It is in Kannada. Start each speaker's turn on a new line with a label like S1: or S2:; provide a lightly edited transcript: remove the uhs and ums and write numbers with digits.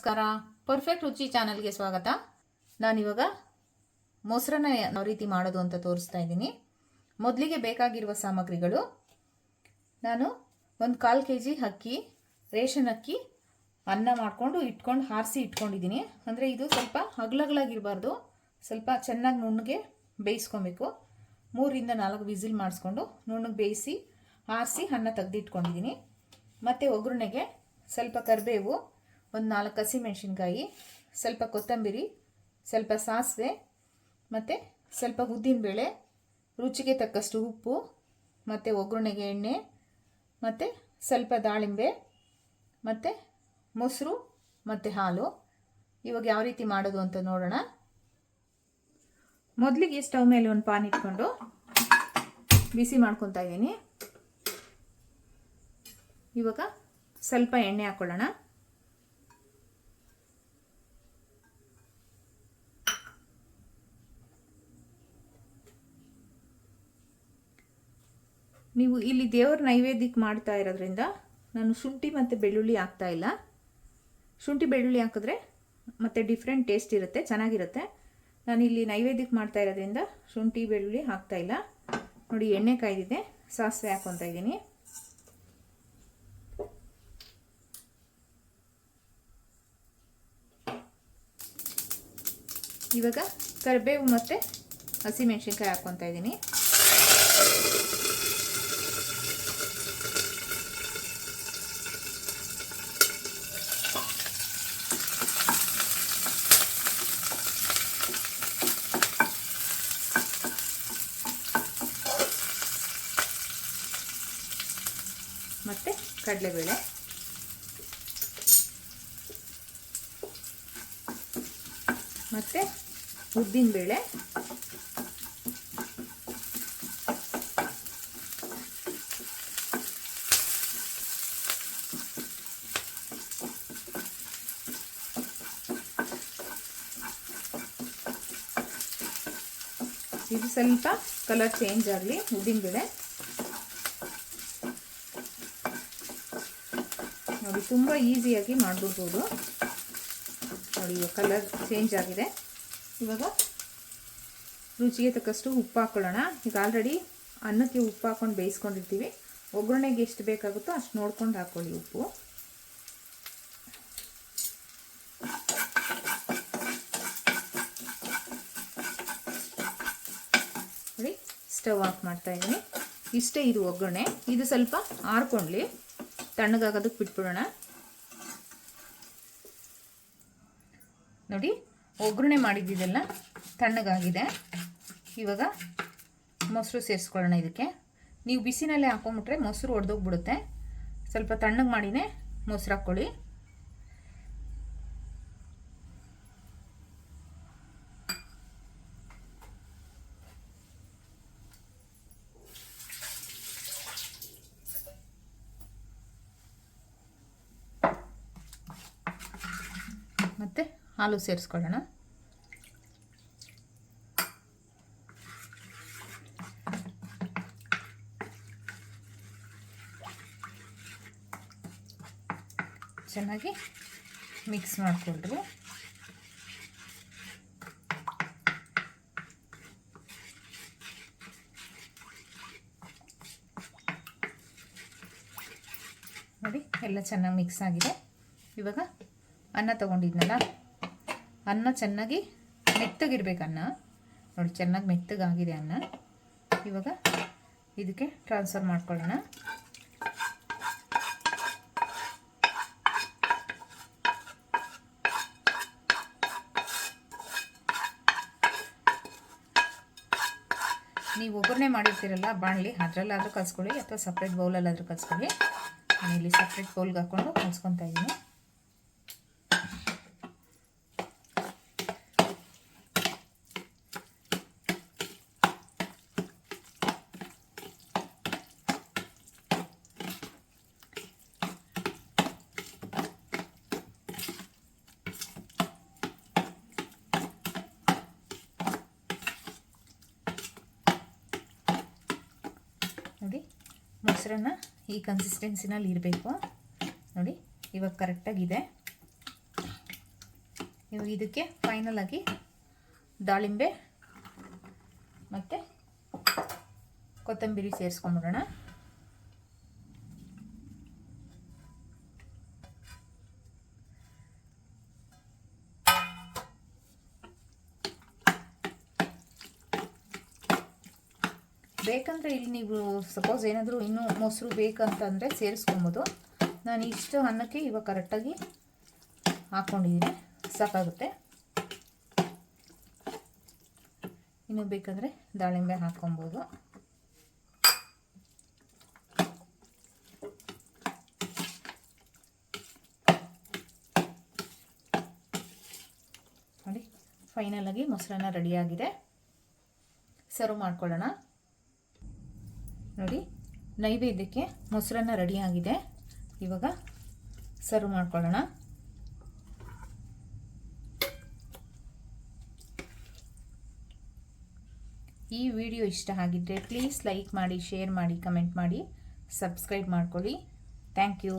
S1: ನಮಸ್ಕಾರ. ಪರ್ಫೆಕ್ಟ್ ರುಚಿ ಚಾನಲ್ಗೆ ಸ್ವಾಗತ. ನಾನಿವಾಗ ಮೊಸರನ್ನ ಯಾವ ರೀತಿ ಮಾಡೋದು ಅಂತ ತೋರಿಸ್ತಾ ಇದ್ದೀನಿ. ಮೊದಲಿಗೆ ಬೇಕಾಗಿರುವ ಸಾಮಗ್ರಿಗಳು, ನಾನು 1/4 kg ಅಕ್ಕಿ, ರೇಷನ್ ಅಕ್ಕಿ, ಅನ್ನ ಮಾಡ್ಕೊಂಡು ಹಾರಿಸಿ ಇಟ್ಕೊಂಡಿದ್ದೀನಿ. ಅಂದರೆ ಇದು ಸ್ವಲ್ಪ ಅಗಲಗಳಾಗಿರಬಾರ್ದು, ಸ್ವಲ್ಪ ಚೆನ್ನಾಗಿ ನುಣ್ಣಗೆ ಬೇಯಿಸ್ಕೊಬೇಕು. 3 ರಿಂದ 4 ವಿಸಿಲ್ ಮಾಡಿಸ್ಕೊಂಡು ನುಣ್ಣಗೆ ಬೇಯಿಸಿ ಹಾರಿಸಿ ಅನ್ನ ತೆಗೆದಿಟ್ಕೊಂಡಿದ್ದೀನಿ. ಮತ್ತು ಒಗ್ಗರಣೆಗೆ ಸ್ವಲ್ಪ ಕರಿಬೇವು, 4 ಹಸಿಮೆಣಸಿನ್ಕಾಯಿ, ಸ್ವಲ್ಪ ಕೊತ್ತಂಬರಿ, ಸ್ವಲ್ಪ ಸಾಸಿವೆ, ಮತ್ತು ಸ್ವಲ್ಪ ಉದ್ದಿನಬೇಳೆ, ರುಚಿಗೆ ತಕ್ಕಷ್ಟು ಉಪ್ಪು, ಮತ್ತು ಒಗ್ಗರಣೆಗೆ ಎಣ್ಣೆ, ಮತ್ತು ಸ್ವಲ್ಪ ದಾಳಿಂಬೆ, ಮತ್ತು ಮೊಸರು ಮತ್ತು ಹಾಲು. ಇವಾಗ ಯಾವ ರೀತಿ ಮಾಡೋದು ಅಂತ ನೋಡೋಣ. ಮೊದಲಿಗೆ ಸ್ಟವ್ ಮೇಲೆ ಒಂದು ಪಾನ್ ಇಟ್ಕೊಂಡು ಬಿಸಿ ಮಾಡ್ಕೊತಾ ಇದ್ದೀನಿ. ಇವಾಗ ಸ್ವಲ್ಪ ಎಣ್ಣೆ ಹಾಕೊಳ್ಳೋಣ. ನೀವು ಇಲ್ಲಿ ದೇವರ ನೈವೇದ್ಯಕ್ಕೆ ಮಾಡ್ತಾ ಇರೋದ್ರಿಂದ ನಾನು ಶುಂಠಿ ಮತ್ತು ಬೆಳ್ಳುಳ್ಳಿ ಹಾಕ್ತಾ ಇಲ್ಲ. ಶುಂಠಿ ಬೆಳ್ಳುಳ್ಳಿ ಹಾಕಿದ್ರೆ ಮತ್ತು ಡಿಫ್ರೆಂಟ್ ಟೇಸ್ಟ್ ಇರುತ್ತೆ, ಚೆನ್ನಾಗಿರುತ್ತೆ. ನಾನು ಇಲ್ಲಿ ನೈವೇದ್ಯಕ್ಕೆ ಮಾಡ್ತಾ ಇರೋದ್ರಿಂದ ಶುಂಠಿ ಬೆಳ್ಳುಳ್ಳಿ ಹಾಕ್ತಾ ಇಲ್ಲ. ನೋಡಿ, ಎಣ್ಣೆ ಕಾಯ್ದಿದೆ, ಸಾಸಿವೆ ಹಾಕ್ಕೊತಾ ಇದ್ದೀನಿ. ಇವಾಗ ಕರಿಬೇವು ಮತ್ತು ಹಸಿಮೆಣಸಿನ್ಕಾಯಿ ಹಾಕ್ಕೊತಾ ಇದ್ದೀನಿ. ಮತ್ತು ಕಡಲೆಬೇಳೆ, ಮತ್ತು ಉದ್ದಿನಬೇಳೆ, ಇದು ಸ್ವಲ್ಪ ಕಲರ್ ಚೇಂಜ್ ಆಗಲಿ. ಉದ್ದಿನಬೇಳೆ ನೋಡಿ, ತುಂಬ ಈಸಿಯಾಗಿ ಮಾಡ್ಬಿಡ್ಬೋದು. ನೋಡಿ, ಇವಾಗ ಕಲರ್ ಚೇಂಜ್ ಆಗಿದೆ. ಇವಾಗ ರುಚಿಗೆ ತಕ್ಕಷ್ಟು ಉಪ್ಪು ಹಾಕ್ಕೊಳ್ಳೋಣ. ಈಗ ಆಲ್ರೆಡಿ ಅನ್ನಕ್ಕೆ ಉಪ್ಪು ಹಾಕ್ಕೊಂಡು ಬೇಯಿಸ್ಕೊಂಡಿರ್ತೀವಿ. ಒಗ್ಗರಣೆಗೆ ಎಷ್ಟು ಬೇಕಾಗುತ್ತೋ ಅಷ್ಟು ನೋಡ್ಕೊಂಡು ಹಾಕ್ಕೊಳ್ಳಿ ಉಪ್ಪು. ನೋಡಿ, ಸ್ಟವ್ ಆಫ್ ಮಾಡ್ತಾ ಇದ್ದೀನಿ. ಇಷ್ಟೇ ಇದು ಒಗ್ಗರಣೆ. ಇದು ಸ್ವಲ್ಪ ಆರ್ಕೊಳ್ಳಿ, ತಣ್ಣಗಾಗೋದಕ್ಕೆ ಬಿಟ್ಬಿಡೋಣ. ನೋಡಿ, ಒಗ್ಗರಣೆ ಮಾಡಿದ್ದಿದೆಲ್ಲ ತಣ್ಣಗಾಗಿದೆ. ಇವಾಗ ಮೊಸರು ಸೇರಿಸ್ಕೊಳ್ಳೋಣ. ಇದಕ್ಕೆ ನೀವು ಬಿಸಿನಲ್ಲೇ ಹಾಕೊಂಡ್ಬಿಟ್ರೆ ಮೊಸರು ಒಡೆದೋಗ್ಬಿಡುತ್ತೆ. ಸ್ವಲ್ಪ ತಣ್ಣಗೆ ಮಾಡಿನೇ ಮೊಸರು ಹಾಕ್ಕೊಳ್ಳಿ. ಮತ್ತು ಹಾಲು ಸೇರಿಸ್ಕೊಳ್ಳೋಣ. ಚೆನ್ನಾಗಿ ಮಿಕ್ಸ್ ಮಾಡಿಕೊಳ್ರಿ. ನೋಡಿ, ಎಲ್ಲ ಚೆನ್ನಾಗಿ ಮಿಕ್ಸ್ ಆಗಿದೆ. ಇವಾಗ ಅನ್ನ ತೊಗೊಂಡಿದ್ನಲ್ಲ, ಅನ್ನ ಚೆನ್ನಾಗಿ ಮೆತ್ತಗಿರ್ಬೇಕು. ಅನ್ನ ನೋಡಿ, ಚೆನ್ನಾಗಿ ಮೆತ್ತಗಾಗಿದೆ ಅನ್ನ. ಇವಾಗ ಇದಕ್ಕೆ ಟ್ರಾನ್ಸ್ಫರ್ ಮಾಡ್ಕೊಳ್ಳೋಣ. ನೀವು ಒಗ್ಗರಣೆ ಮಾಡಿರ್ತೀರಲ್ಲ ಬಾಣಲಿ, ಅದರಲ್ಲಾದರೂ ಕಲಿಸ್ಕೊಳ್ಳಿ ಅಥವಾ ಸಪ್ರೇಟ್ ಬೌಲಲ್ಲಾದರೂ ಕಲಿಸ್ಕೊಳ್ಳಿ. ನಾನು ಇಲ್ಲಿ ಸಪ್ರೇಟ್ ಬೌಲ್ಗೆ ಹಾಕ್ಕೊಂಡು ಕಲಿಸ್ಕೊತಾ ಇದ್ದೀನಿ. ನೋಡಿ, ಮೊಸರನ್ನ ಈ ಕನ್ಸಿಸ್ಟೆನ್ಸಿನಲ್ಲಿ ಇರಬೇಕು. ನೋಡಿ, ಇವಾಗ ಕರೆಕ್ಟಾಗಿದೆ. ಇವಾಗ ಇದಕ್ಕೆ ಫೈನಲ್ ಆಗಿ ದಾಳಿಂಬೆ ಮತ್ತು ಕೊತ್ತಂಬರಿ ಸೇರಿಸ್ಕೊಂಬಿಡೋಣ. ಬೇಕಂದರೆ ಇಲ್ಲಿ ನೀವು ಸಪೋಸ್ ಏನಾದರೂ ಇನ್ನೂ ಮೊಸರು ಬೇಕಂತಂದರೆ ಸೇರಿಸ್ಕೊಬೋದು. ನಾನು ಇಷ್ಟು ಅನ್ನಕ್ಕೆ ಇವಾಗ ಕರೆಕ್ಟಾಗಿ ಹಾಕ್ಕೊಂಡಿದ್ದೀನಿ, ಸಾಕಾಗುತ್ತೆ. ಇನ್ನೂ ಬೇಕಂದರೆ ದಾಳಿಂಬೆ ಹಾಕ್ಕೊಬೋದು. ನೋಡಿ ಫೈನಲಾಗಿ ಮೊಸರನ್ನ ರೆಡಿಯಾಗಿದೆ. ಸರ್ವ್ ಮಾಡ್ಕೊಳ್ಳೋಣ. ನೋಡಿ ನೈವೇದ್ಯಕ್ಕೆ ಮೊಸರನ್ನ ರೆಡಿಯಾಗಿದೆ. ಇವಾಗ ಸರ್ವ್ ಮಾಡ್ಕೊಳ್ಳೋಣ. ಈ ವಿಡಿಯೋ ಇಷ್ಟ ಆಗಿದ್ದರೆ ಪ್ಲೀಸ್ ಲೈಕ್ ಮಾಡಿ, ಶೇರ್ ಮಾಡಿ, ಕಮೆಂಟ್ ಮಾಡಿ, ಸಬ್ಸ್ಕ್ರೈಬ್ ಮಾಡ್ಕೊಳ್ಳಿ. Thank you.